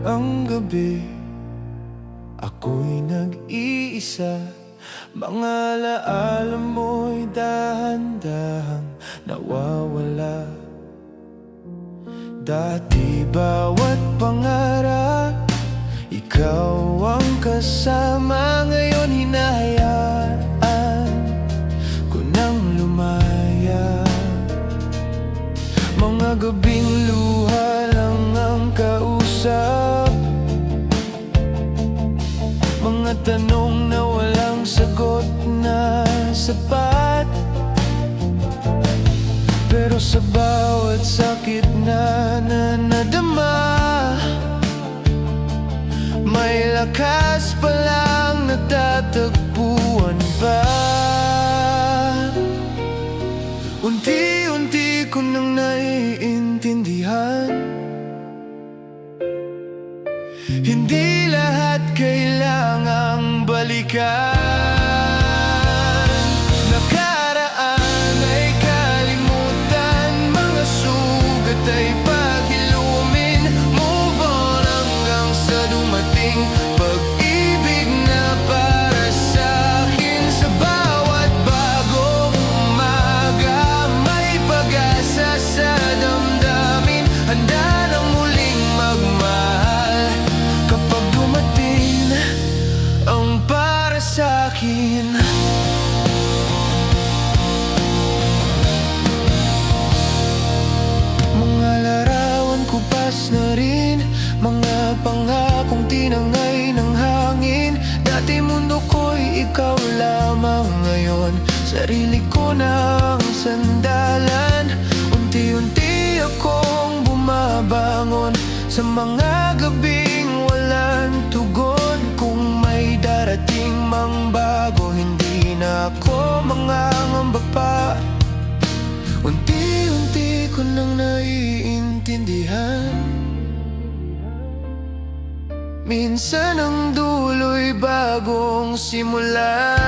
ang gabi, ako'y nag-iisa. Mga alaala mo'y dahan-dahang nawawala. Dati bawat pangarap, ikaw ang kasama. Ngayon hinahayaan ko nang lumaya. Mga gabing luha lang ang kausap, mga tanong na walang sagot na sapat. Pero sa bawat sakit na nadama, may lakas palang natatagpuan pa. Unti-unti ko nang naiintindihan, hindi lahat kailangang balikan. Nakaraan ay kalimutan, mga sugat ay pag-ilumin. Move on hanggang sa dumating pag-ibig na para sa'kin. Sa bawat bagong umaga, may pag-asa sa damdamin. Handa nang muling magmahal kapag dumating ang para sa'kin. Mga larawan ko pas na rin, mga pangakong tinangay ng hangin. Dati mundo ko'y ikaw lamang, ngayon sarili ko na ang sandalan. Unti-unti akong bumabangon sa mga gabing walang tugon. Kung may darating mang bago, hindi na ako mangangamba pa. Unti-unti ko nang naiintindihan, minsan ang dulo'y bagong simula.